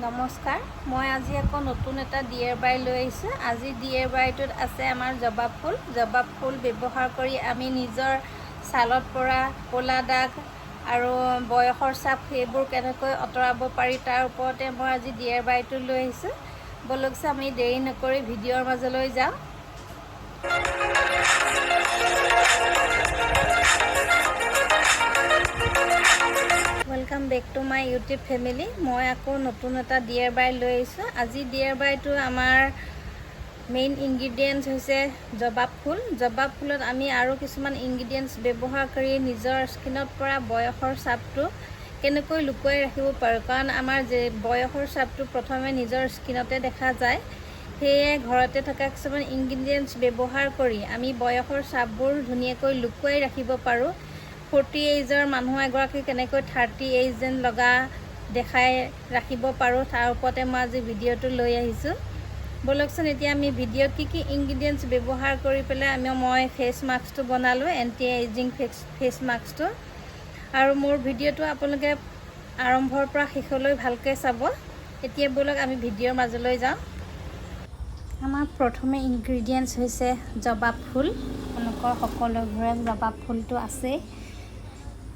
নমস্কাৰ, মই আজি আকৌ নতুন এটা DIY লৈ আহিছোঁ। আজি DIYটোত আছে আমাৰ জবাব ফুল। জবাব ফুল ব্যৱহাৰ কৰি আমি নিজৰ ছালত পৰা ক'লা দাগ আৰু বয়সৰ ছাপ সেইবোৰ কেনেকৈ আঁতৰাব পাৰি তাৰ ওপৰতে মই আজি DIYটো লৈ আহিছোঁ। বলকচোন আমি দেৰি নকৰি ভিডিঅ'ৰ মাজলৈ যাওঁ। Welcome back to my YouTube family. মই আকৌ নতুন এটা DIY লৈ আহিছোঁ। আজি DIYটো আমাৰ মেইন ইনগ্ৰিডিয়েণ্টছ হৈছে জবাব ফুল। জবাব ফুলত আমি আৰু কিছুমান ইনগ্ৰিডিয়েণ্টছ ব্যৱহাৰ কৰি নিজৰ স্কিনত পৰা বয়সৰ ছাপটো কেনেকৈ লুকুৱাই ৰাখিব পাৰোঁ, কাৰণ আমাৰ যে বয়সৰ ছাপটো প্ৰথমে নিজৰ স্কিনতে দেখা যায়। সেয়ে ঘৰতে থকা কিছুমান ইনগ্ৰিডিয়েণ্টছ ব্যৱহাৰ কৰি আমি বয়সৰ ছাপবোৰ ধুনীয়াকৈ লুকুৱাই ৰাখিব পাৰোঁ। 40 এজৰ মানুহ এগৰাকী কেনেকৈ 30 এজ যেন লগা দেখাই ৰাখিব পাৰোঁ তাৰ ওপৰতে মই আজি ভিডিঅ'টো লৈ আহিছোঁ। বলকচোন এতিয়া আমি ভিডিঅ'ত কি ইনগ্ৰিডিয়েণ্টছ ব্যৱহাৰ কৰি পেলাই মই ফেচ মাস্কটো বনালোঁ, এণ্টি এজিং ফেচ মাস্কটো। আৰু মোৰ ভিডিঅ'টো আপোনালোকে আৰম্ভৰ পৰা শেষলৈ ভালকৈ চাব। এতিয়া বলক আমি ভিডিঅ'ৰ মাজলৈ যাওঁ। আমাৰ প্ৰথমে ইনগ্ৰিডিয়েণ্টছ হৈছে জবাব ফুল। আপোনালোকৰ সকলো ঘৰে জবাব ফুলটো আছেই।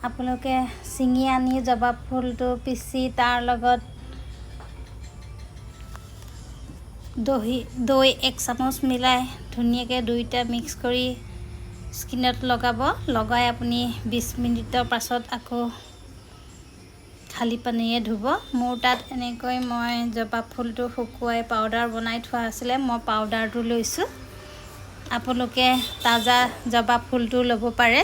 আপোনালোকে ছিঙি আনি জবাব ফুলটো পিচি তাৰ লগত দৈ 1 চামুচ মিলাই ধুনীয়াকৈ দুইটা মিক্স কৰি স্কিনত লগাব। লগাই আপুনি 20 মিনিটৰ পাছত আকৌ খালী পানীৰে ধুব। মোৰ তাত এনেকৈ মই জবাব ফুলটো শুকুৱাই পাউডাৰ বনাই থোৱা আছিলে, মই পাউডাৰটো লৈছোঁ। আপোনালোকে তাজা জবাব ফুলটো ল'ব পাৰে।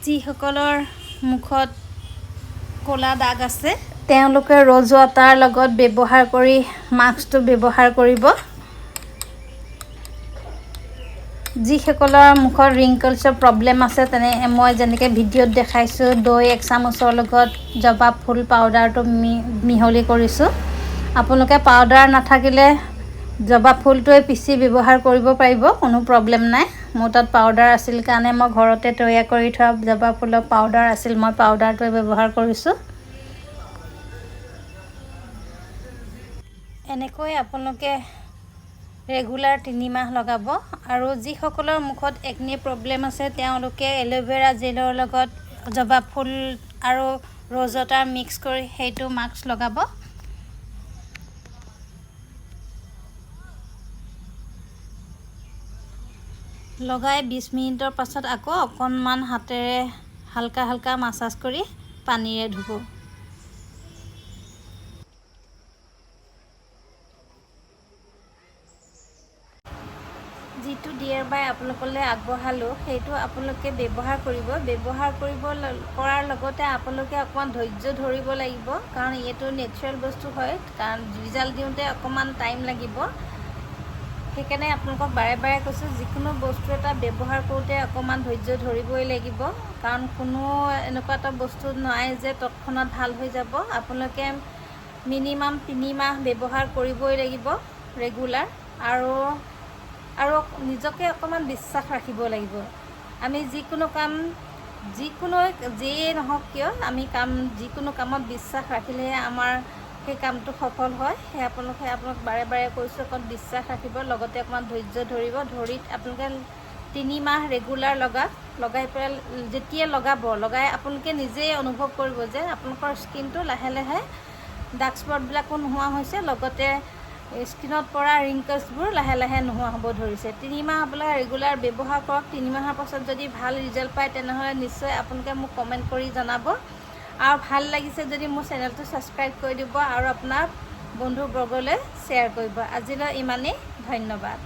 যিসকলৰ মুখত ক'লা দাগ আছে তেওঁলোকে ৰ'জ ৱাটাৰ লগত ব্যৱহাৰ কৰি মাস্কটো ব্যৱহাৰ কৰিব। যিসকলৰ মুখত ৰিংকলছৰ প্ৰব্লেম আছে মই যেনেকৈ ভিডিঅ'ত দেখাইছোঁ, দৈ 1 চামুচৰ লগত জবাব ফুল পাউডাৰটো মিহলি কৰিছোঁ। আপোনালোকে পাউডাৰ নাথাকিলে জবাব ফুলটোৱে পিচি ব্যৱহাৰ কৰিব পাৰিব, কোনো প্ৰব্লেম নাই। মোৰ তাত পাউডাৰ আছিল কাৰণে মই ঘৰতে তৈয়াৰ কৰি থোৱা জবাব ফুলৰ পাউডাৰ আছিল, মই পাউডাৰটোৱে ব্যৱহাৰ কৰিছোঁ। এনেকৈ আপোনালোকে ৰেগুলাৰ 3 মাহ লগাব। আৰু যিসকলৰ মুখত একনি প্ৰব্লেম আছে তেওঁলোকে এল'ভেৰা জেলৰ লগত জবাব ফুল আৰু ৰ'জ ৱাটাৰ মিক্স কৰি সেইটো মাস্ক লগাব। লগাই 20 মিনিটৰ পাছত আকৌ অকণমান হাতেৰে হালকা মাছাজ কৰি পানীৰে ধুব। যিটো DIY আপোনালোকলৈ আগবঢ়ালোঁ সেইটো আপোনালোকে ব্যৱহাৰ কৰিব। কৰাৰ লগতে আপোনালোকে অকণমান ধৈৰ্য ধৰিব লাগিব, কাৰণ এইটো নেচাৰেল বস্তু হয়, কাৰণ ৰিজাল্ট দিওঁতে অকণমান টাইম লাগিব। সেইকাৰণে আপোনালোকক বাৰে বাৰে কৈছোঁ, যিকোনো বস্তু এটা ব্যৱহাৰ কৰোঁতে অকণমান ধৈৰ্য ধৰিবই লাগিব, কাৰণ কোনো এনেকুৱা এটা বস্তু নাই যে তৎক্ষণাত ভাল হৈ যাব। আপোনালোকে মিনিমাম 3 মাহ ব্যৱহাৰ কৰিবই লাগিব ৰেগুলাৰ। আৰু নিজকে অকণমান বিশ্বাস ৰাখিব লাগিব। আমি যিকোনো কাম যিয়েই নহওক কিয় আমি যিকোনো কামত বিশ্বাস ৰাখিলেহে আমাৰ সেই কামটো সফল হয়। সেই আপোনাক বাৰে বাৰে কৈছোঁ, অকণ বিশ্বাস ৰাখিব, লগতে অকণমান ধৈৰ্য ধৰিব। আপোনালোকে 3 মাহ ৰেগুলাৰ লগাই পেলাই যেতিয়া লগাই আপোনালোকে নিজেই অনুভৱ কৰিব যে আপোনালোকৰ স্কিনটো লাহে লাহে ডাৰ্ক স্পটবিলাকো নোহোৱা হৈছে, লগতে স্কিনত পৰা ৰিংকলছবোৰ লাহে লাহে নোহোৱা হ'ব ধৰিছে। 3 মাহ আপোনালোকে ৰেগুলাৰ ব্যৱহাৰ কৰক। 3 মাহৰ পাছত যদি ভাল ৰিজাল্ট পায় তেনেহ'লে নিশ্চয় আপোনালোকে মোক কমেণ্ট কৰি জনাব। আৰু ভাল লাগিছে যদি মোৰ চেনেলটো ছাবস্ক্ৰাইব কৰি দিব আৰু আপোনাৰ বন্ধুবৰ্গলৈ শ্বেয়াৰ কৰিব। আজিলৈ ইমানেই, ধন্যবাদ।